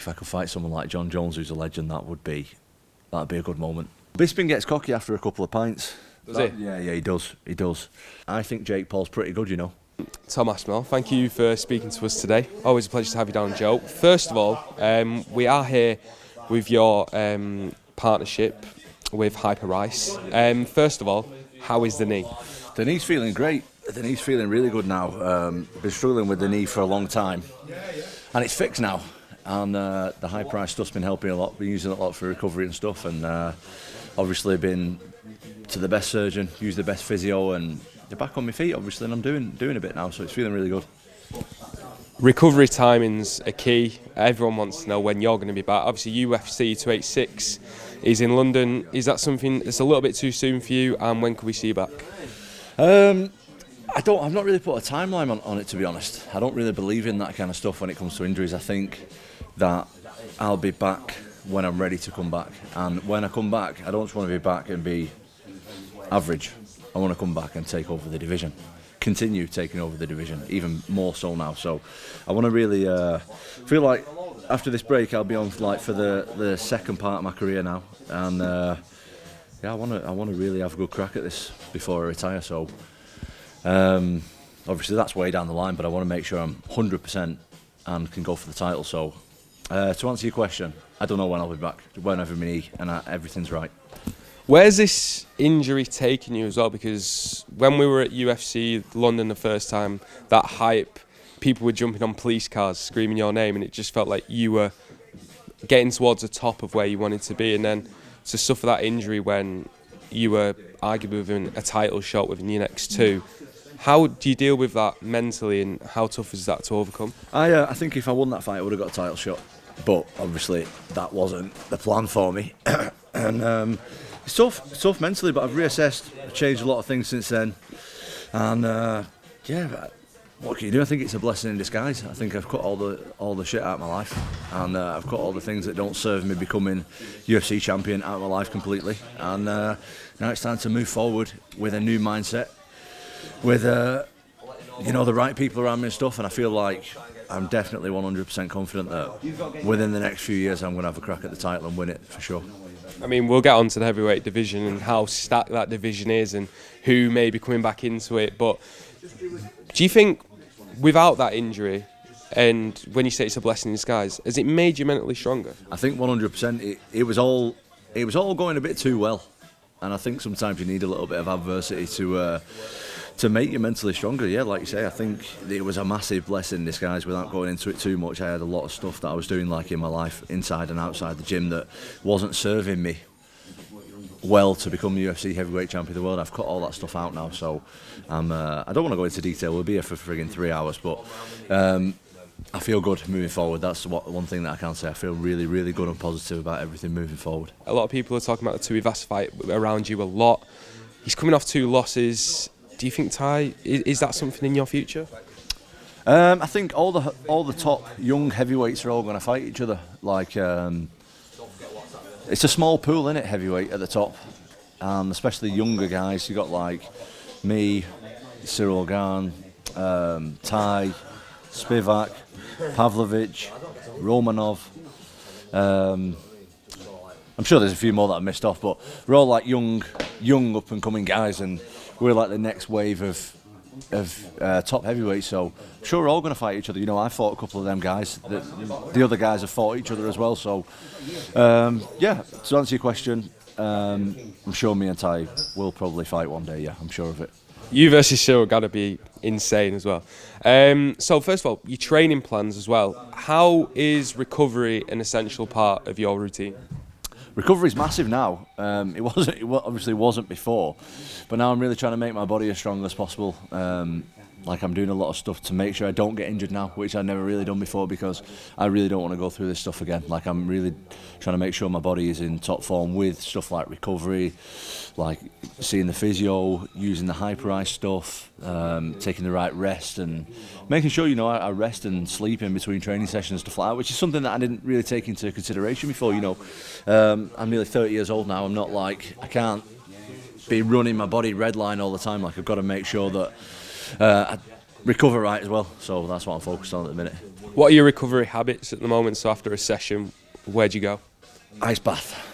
if I could fight someone like John Jones, who's a legend, that'd be a good moment. Bisping gets cocky after a couple of pints. Does he? Yeah, he does. I think Jake Paul's pretty good, you know. Tom Aspinall, thank you for speaking to us today. Always a pleasure to have you down, Joe. First of all, we are here with your partnership with Hyperice. First of all, how is the knee? The knee's feeling great. The knee's feeling really good now. Been struggling with the knee for a long time, and it's fixed now. And the Hyperice stuff's been helping a lot. Been using it a lot for recovery and stuff, and obviously been to the best surgeon, used the best physio, and they're back on my feet. Obviously, and I'm doing a bit now, so it's feeling really good. Recovery timings are key. Everyone wants to know when you're going to be back. Obviously, UFC 286 is in London. Is that something that's a little bit too soon for you? And when can we see you back? I've not really put a timeline on it, to be honest. I don't really believe in that kind of stuff when it comes to injuries. I think that I'll be back when I'm ready to come back. And when I come back, I don't just want to be back and be average. I want to come back and take over the division. Continue taking over the division, even more so now. So I want to really feel like after this break I'll be on for the second part of my career now, and I want to really have a good crack at this before I retire. So obviously that's way down the line, but I want to make sure I'm 100% and can go for the title. So to answer your question, I don't know when I'll be back, whenever my knee and everything's right. Where's this injury taking you as well? Because when we were at UFC London the first time, that hype, people were jumping on police cars screaming your name, and it just felt like you were getting towards the top of where you wanted to be, and then to suffer that injury when you were arguably within a title shot within your next two. How do you deal with that mentally, and how tough is that to overcome? I think if I won that fight I would have got a title shot, but obviously that wasn't the plan for me. And it's tough mentally, but I've reassessed. I've changed a lot of things since then, and what can you do? I think it's a blessing in disguise. I think I've cut all the shit out of my life, and I've cut all the things that don't serve me becoming UFC champion out of my life completely. And now it's time to move forward with a new mindset, with the right people around me and stuff. And I feel like I'm definitely 100% confident that within the next few years I'm going to have a crack at the title and win it for sure. I mean, we'll get on to the heavyweight division and how stacked that division is and who may be coming back into it. But do you think without that injury, and when you say it's a blessing in disguise, has it made you mentally stronger? I think 100%. It was all going a bit too well, and I think sometimes you need a little bit of adversity to make you mentally stronger. Yeah, like you say, I think it was a massive blessing in disguise. Without going into it too much, I had a lot of stuff that I was doing like in my life, inside and outside the gym, that wasn't serving me well to become the UFC heavyweight champion of the world. I've cut all that stuff out now, so I don't want to go into detail. We'll be here for frigging 3 hours, but I feel good moving forward. That's one thing that I can say. I feel really, really good and positive about everything moving forward. A lot of people are talking about the Tuivasa fight around you a lot. He's coming off 2 losses. Do you think, Ty, is that something in your future? I think all the top young heavyweights are all going to fight each other. Like it's a small pool, innit, heavyweight at the top, and especially younger guys. You got like me, Cyril Gane, Ty, Spivak, Pavlovich, Romanov. I'm sure there's a few more that I missed off, but we're all like young up and coming guys, and we're like the next wave of top heavyweights. So I'm sure we're all going to fight each other. You know, I fought a couple of them guys. The other guys have fought each other as well. So yeah, to answer your question, I'm sure me and Ty will probably fight one day. Yeah, I'm sure of it. You versus Cyril got to be insane as well. So first of all, your training plans as well. How is recovery an essential part of your routine? Recovery's massive now. It obviously wasn't before, but now I'm really trying to make my body as strong as possible. Like I'm doing a lot of stuff to make sure I don't get injured now, which I've never really done before, because I really don't want to go through this stuff again. Like I'm really trying to make sure my body is in top form with stuff like recovery, like seeing the physio, using the Hyperice stuff, taking the right rest, and making sure I rest and sleep in between training sessions and stuff like that, which is something that I didn't really take into consideration before. I'm nearly 30 years old now. I'm not like, I can't be running my body redline all the time. Like I've got to make sure that I recover right as well. So that's what I'm focused on at the minute. What are your recovery habits at the moment? So after a session, where'd you go? Ice bath.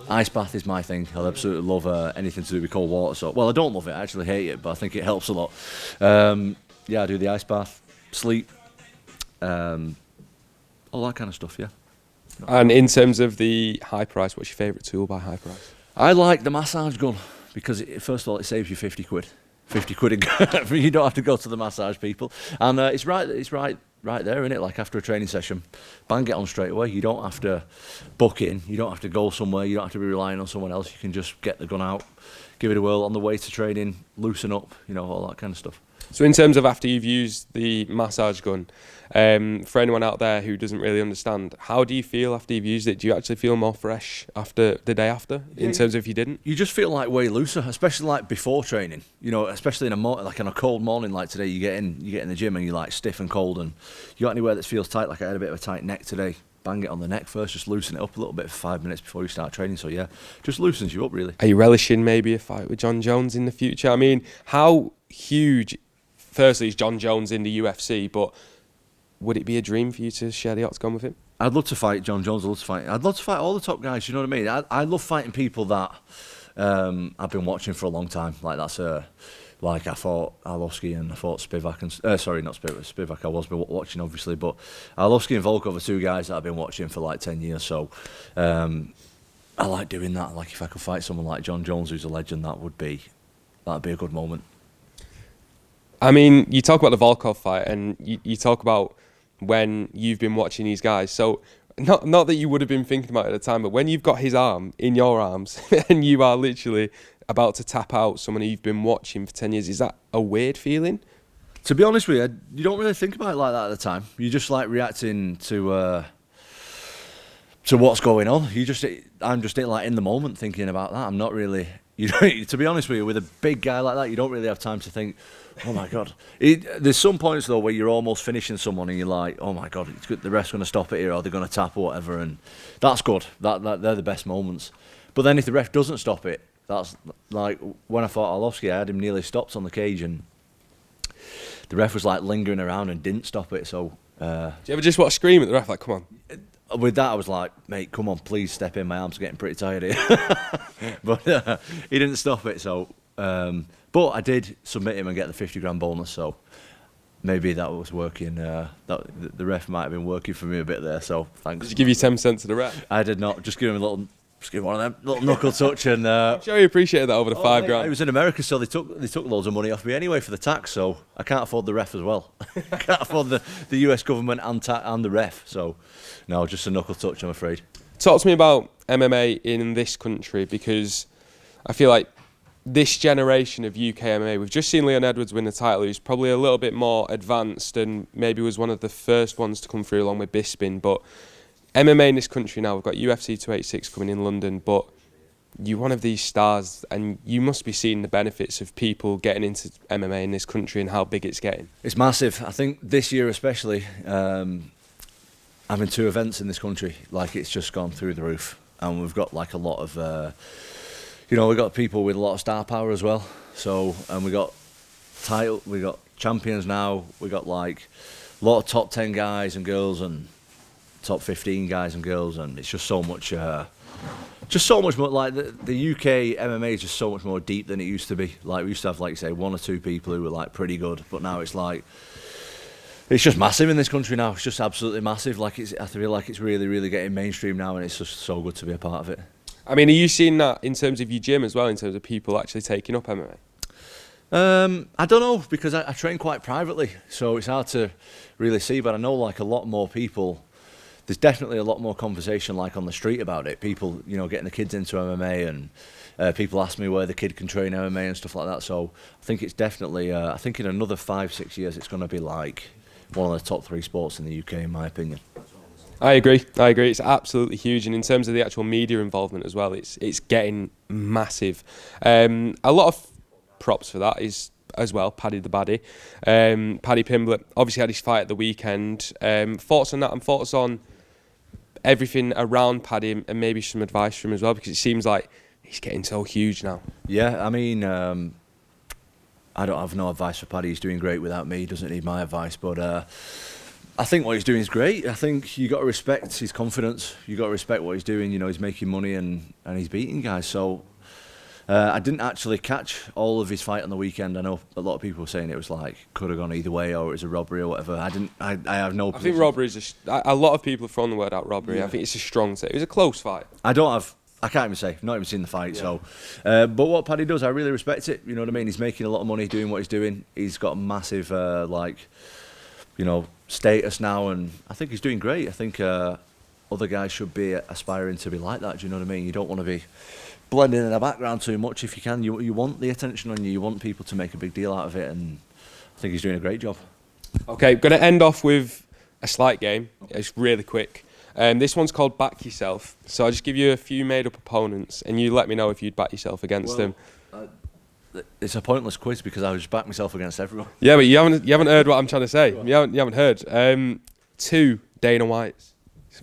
Ice bath is my thing. I absolutely love anything to do with cold water. So, well, I don't love it. I actually hate it, but I think it helps a lot. Yeah, I do the ice bath, sleep, all that kind of stuff. Yeah. And in terms of the Hyperice, what's your favourite tool by Hyperice? I like the massage gun because first of all, it saves you 50 quid. 50 quid. You don't have to go to the massage people, and it's right there, isn't it? Like after a training session, bang it on straight away. You don't have to book in. You don't have to go somewhere. You don't have to be relying on someone else. You can just get the gun out, give it a whirl on the way to training, loosen up, all that kind of stuff. So in terms of after you've used the massage gun, for anyone out there who doesn't really understand, how do you feel after you've used it? Do you actually feel more fresh after the day after, in terms of if you didn't? You just feel like way looser, especially like before training. Especially in like on a cold morning like today, you get in the gym and you're like stiff and cold, and you got anywhere that feels tight. Like I had a bit of a tight neck today. Bang it on the neck first, just loosen it up a little bit for 5 minutes before you start training. So yeah, just loosens you up really. Are you relishing maybe a fight with John Jones in the future? I mean, how huge, firstly, is John Jones in the UFC, but would it be a dream for you to share the octagon with him? I'd love to fight John Jones. I'd love to fight all the top guys. You know what I mean? I love fighting people that I've been watching for a long time. Like that's like I fought Arlovsky and I fought Spivak and sorry, not Spivak. Spivak I was watching obviously, but Arlovsky and Volkov are two guys that I've been watching for like 10 years. So I like doing that. Like if I could fight someone like John Jones, who's a legend, that'd be a good moment. I mean, you talk about the Volkov fight, and you talk about when you've been watching these guys. So not that you would have been thinking about it at the time, but when you've got his arm in your arms and you are literally about to tap out someone who you've been watching for 10 years, is that a weird feeling? To be honest with you, you don't really think about it like that at the time. You're just like reacting to what's going on. I'm just like in the moment thinking about that. I'm not really. To be honest with you, with a big guy like that, you don't really have time to think, oh my God. There's some points though where you're almost finishing someone and you're like, oh my God, the ref's going to stop it here, or they're going to tap or whatever, and that's good. They're the best moments. But then if the ref doesn't stop it, that's like when I fought Arlovsky, I had him nearly stopped on the cage, and the ref was like lingering around and didn't stop it. So do you ever just want to scream at the ref like, come on? With that, I was like, mate, come on, please step in. My arms are getting pretty tired here. But he didn't stop it. So, but I did submit him and get the 50 grand bonus. So maybe that was working. The ref might have been working for me a bit there. So thanks. Did you give you 10% to the ref? I did not. Just give him one of them little knuckle touch, and I'm sure he appreciated that over the 5 grand. It was in America, so they took loads of money off me anyway for the tax. So I can't afford the ref as well. I can't afford the US government and the ref. So no, just a knuckle touch, I'm afraid. Talk to me about MMA in this country, because I feel like this generation of UK MMA, we've just seen Leon Edwards win the title, who's probably a little bit more advanced and maybe was one of the first ones to come through along with Bisping, but MMA in this country now, we've got UFC 286 coming in London, but you're one of these stars and you must be seeing the benefits of people getting into MMA in this country and how big it's getting. It's massive. I think this year especially, having 2 events in this country, like it's just gone through the roof. And we've got like a lot of, we've got people with a lot of star power as well. So, and we got champions now. We got like a lot of top 10 guys and girls and top 15 guys and girls, and it's just so much more like the UK MMA is just so much more deep than it used to be. Like we used to have, like you say, 1 or 2 people who were like pretty good, but now it's like it's just massive in this country now. It's just absolutely massive. Like I feel like it's really, really getting mainstream now, and it's just so good to be a part of it. I mean, are you seeing that in terms of your gym as well, in terms of people actually taking up MMA? I don't know, because I train quite privately, so it's hard to really see. But I know like a lot more people. There's definitely a lot more conversation like on the street about it. People, getting the kids into MMA, and people ask me where the kid can train MMA and stuff like that. So I think it's definitely, I think in another 5-6 years, it's going to be like one of the top 3 sports in the UK, in my opinion. I agree. It's absolutely huge, and in terms of the actual media involvement as well, it's getting massive. A lot of props for that is as well Paddy the Baddy, Paddy Pimblett. Obviously had his fight at the weekend. Thoughts on that, and thoughts on everything around Paddy, and maybe some advice from him as well, because it seems like he's getting so huge now. Yeah, I mean, I don't have no advice for Paddy. He's doing great without me. He doesn't need my advice, but I think what he's doing is great. I think you got to respect his confidence. You got to respect what he's doing. You know, he's making money and he's beating guys. So I didn't actually catch all of his fight on the weekend. I know a lot of people were saying it was like could have gone either way or it was a robbery or whatever. I didn't. I have no. I think robbery is a lot of people have thrown the word out robbery. Yeah. I think it's a strong say. It was a close fight. I can't even say. I've not even seen the fight. Yeah. So, but what Paddy does, I really respect it. You know what I mean? He's making a lot of money doing what he's doing. He's got a massive status now, and I think he's doing great. I think other guys should be aspiring to be like that. Do you know what I mean? You don't want to be blending in the background too much if you can. You want the attention on you. You want people to make a big deal out of it, and I think he's doing a great job. Okay, going to end off with a slight game. It's really quick. This one's called Back Yourself. So I'll just give you a few made-up opponents, and you let me know if you'd back yourself against them. It's a pointless quiz because I just back myself against everyone. Yeah, but you haven't heard what I'm trying to say. You haven't heard. 2 Dana Whites.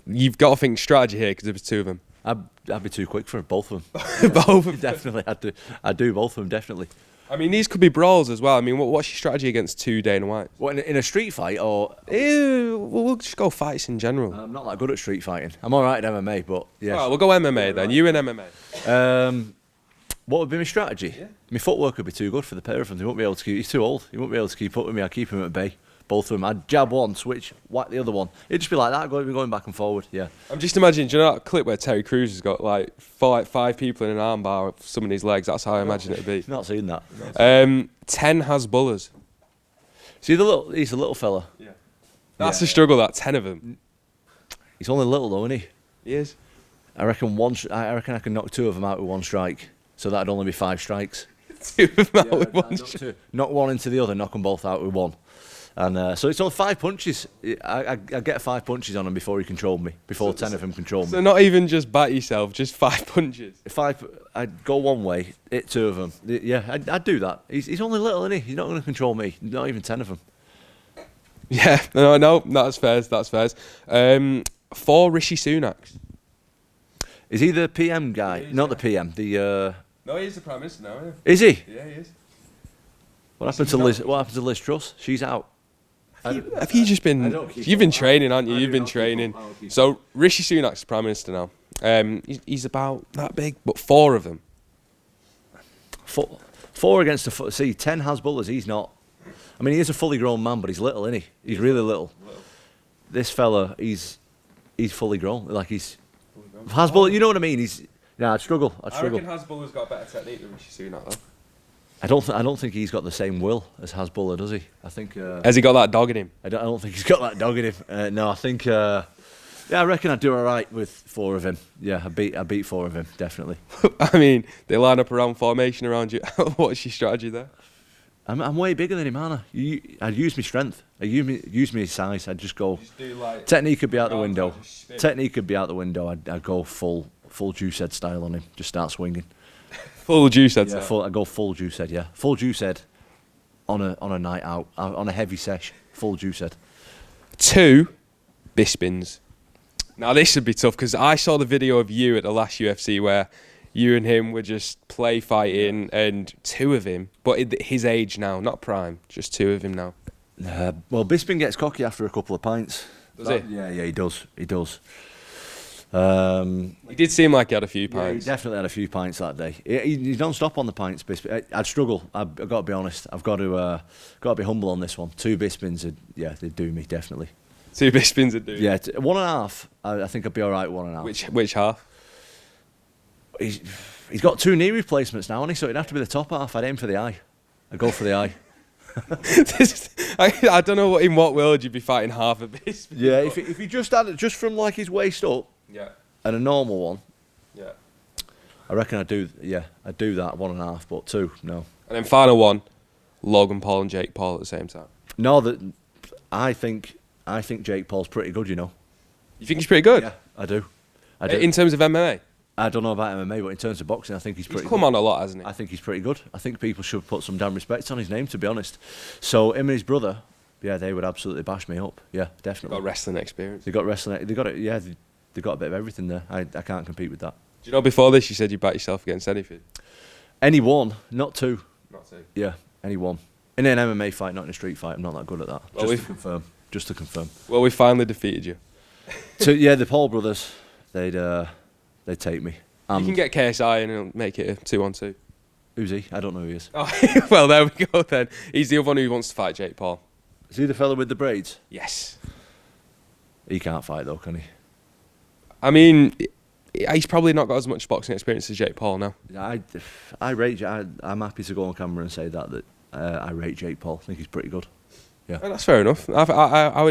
You've got to think strategy here because there was 2 of them. I'd be too quick for both of them. Both of them. Definitely. I'd do both of them, definitely. I mean, these could be brawls as well. I mean, what's your strategy against 2 Dana Whites? What, in a street fight or? We'll just go fights in general. I'm not that good at street fighting. I'm all right at MMA, but yeah. All right, we'll go MMA then. You in MMA. What would be my strategy? Yeah. My footwork would be too good for the pair of them. He won't be able to keep. He's too old. He won't be able to keep up with me. I'd keep him at bay. Both of them. I'd jab one, switch, whack the other one. It'd just be like that, going back and forward. Yeah. I'm just imagining. Do you know that clip where Terry Crews has got like 5 people in an armbar of some of his legs? That's how I imagine it'd be. Not seen that. 10 Hasbullahs. See he's a little fella. Yeah. That's a struggle. That 10 of them. He's only little though, isn't he? He is. I reckon I can knock 2 of them out with 1 strike. So that'd only be 5 strikes. 2 of them out with 1 strike. Knock 1 into the other, knock them both out with 1. And so it's only 5 punches. I get 5 punches on him before he controlled me. Before 10 of them controlled me. So not even just bat yourself, just 5 punches. I'd go one way, hit 2 of them. Yeah, I'd do that. He's only little, isn't he? He's not going to control me. Not even 10 of them. Yeah, no, that's fair. 4 Rishi Sunaks. Is he the PM guy? Not the PM. No, he's the Prime Minister now. Yeah. Is he? Yeah, he is. What happened to Liz Truss? She's out. Have you just been? You've been training, haven't you? You've been training. So Rishi Sunak's Prime Minister now. He's about that big, but 4 of them. 4 against the foot. See, 10 Hasbullahs. He's not. I mean, he is a fully grown man, but he's little, isn't he? He's really little. This fella, he's fully grown. Like he's Hasbullah. You know what I mean? I'd struggle. I reckon Hasbullah's got a better technique than Rishi Sunak, though. I don't think he's got the same will as Hasbullah, does he? I think. Has he got that dog in him? I don't think he's got that dog in him. No, I think. I reckon I'd do all right with 4 of him. Yeah, I beat 4 of him definitely. I mean, they line up around formation around you. What's your strategy there? I'm way bigger than him, aren't I? I'd use my strength. I'd use my size. I'd just go. Do like technique could be out the window. Technique could be out the window. I'd go full juice head style on him. Just start swinging. Full juice head. Yeah, I'd go full juice head. Yeah, full juice head. On a night out, on a heavy sesh, full juice head. 2 Bispings. Now this would be tough because I saw the video of you at the last UFC where you and him were just play fighting, and 2 of him, but at his age now, not prime, just 2 of him now. Well, Bisping gets cocky after a couple of pints. Does he? Yeah, he does. He does. He did seem like he had a few pints. Yeah, he definitely had a few pints that day. He don't stop on the pints. I'd struggle. I've got to be honest. I've got to be humble on this one. 2 Bispings, they'd do me definitely. 2 Bispings would do you? Yeah, 1.5. I think I'd be all right with 1.5. Which half? He's got 2 knee replacements now, hasn't he? So it'd have to be the top half. I'd aim for the eye. I'd go for the eye. I don't know in what world you'd be fighting half a Bisping. Yeah, if he just had it just from like his waist up. Yeah. And a normal one. Yeah. I reckon I'd do that 1.5, but 2, no. And then final one, Logan Paul and Jake Paul at the same time. No, I think Jake Paul's pretty good, you know. You think he's pretty good? Yeah, I do. In terms of MMA? I don't know about MMA, but in terms of boxing, I think he's pretty good. He's come on a lot, hasn't he? I think he's pretty good. I think people should put some damn respect on his name, to be honest. So him and his brother, yeah, they would absolutely bash me up. Yeah, definitely. Got wrestling experience. They got wrestling. They got it. Yeah, they got a bit of everything there. I can't compete with that. Do you know before this you said you back yourself against anything? Any one, not 2. Not 2. Yeah, any one. In an MMA fight, not in a street fight. I'm not that good at that. Well, just to confirm. just to confirm. Well, we finally defeated you. So yeah, the Paul brothers, they'd take me. You can get KSI and it'll make it a 2-on-2. Who's he? I don't know who he is. Oh, well, there we go then. He's the other one who wants to fight Jake Paul. Is he the fella with the braids? Yes. He can't fight though, can he? I mean, he's probably not got as much boxing experience as Jake Paul now. I rate. I'm happy to go on camera and say that I rate Jake Paul. I think he's pretty good. Yeah, Well, that's fair enough. I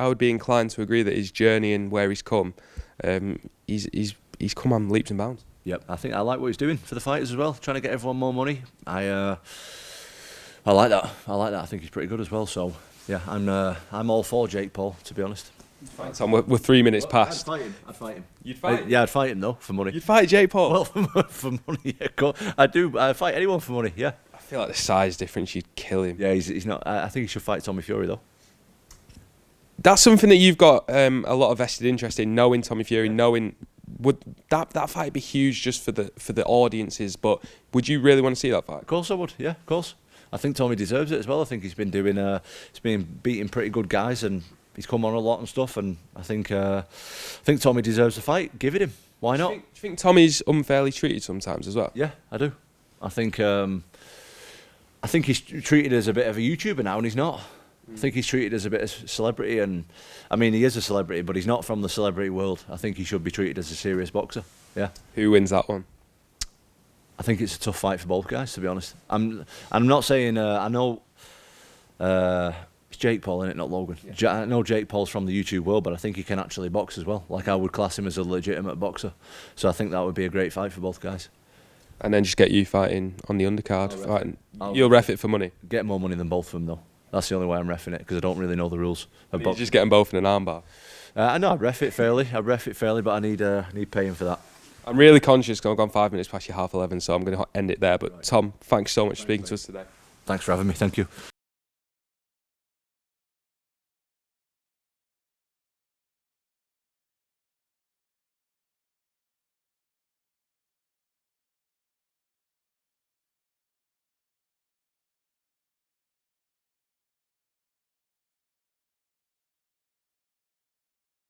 would be inclined to agree that his journey and where he's come, he's come on leaps and bounds. yep. I think I like what he's doing for the fighters as well, trying to get everyone more money. I like that. I think he's pretty good as well. So yeah, I'm all for Jake Paul, to be honest. Tom, we're 3 minutes past. I'd fight him. You'd fight? Yeah, I'd fight him though for money. You'd fight Jake Paul? Well, for money, yeah. I do. I fight anyone for money. Yeah. I feel like the size difference, you'd kill him. Yeah, he's not. I think he should fight Tommy Fury though. That's something that you've got a lot of vested interest in, knowing Tommy Fury, knowing would that fight be huge just for the audiences, but would you really want to see that fight? Of course I would. Yeah, of course. I think Tommy deserves it as well. I think he's been beating pretty good guys, and he's come on a lot and stuff. And I think Tommy deserves the fight. Give it him. Why not? Do you think Tommy's unfairly treated sometimes as well? Yeah, I do. I think he's treated as a bit of a YouTuber now, and he's not. I think he's treated as a bit of a celebrity, and I mean he is a celebrity, but he's not from the celebrity world. I think he should be treated as a serious boxer. Yeah. Who wins that one? I think it's a tough fight for both guys, to be honest. I'm not saying I know it's Jake Paul, innit, not Logan. Yeah. I know Jake Paul's from the YouTube world, but I think he can actually box as well. Like I would class him as a legitimate boxer. So I think that would be a great fight for both guys. And then just get you fighting on the undercard. You'll ref it for money. Get more money than both of them though. That's the only way I'm reffing it, because I don't really know the rules. You just get them both in an armbar. I know I ref it fairly, but I need paying for that. I'm really conscious because I've gone 5 minutes past your 11:30, so I'm going to end it there. But Tom, thanks so much for speaking to us today. Thanks for having me. Thank you.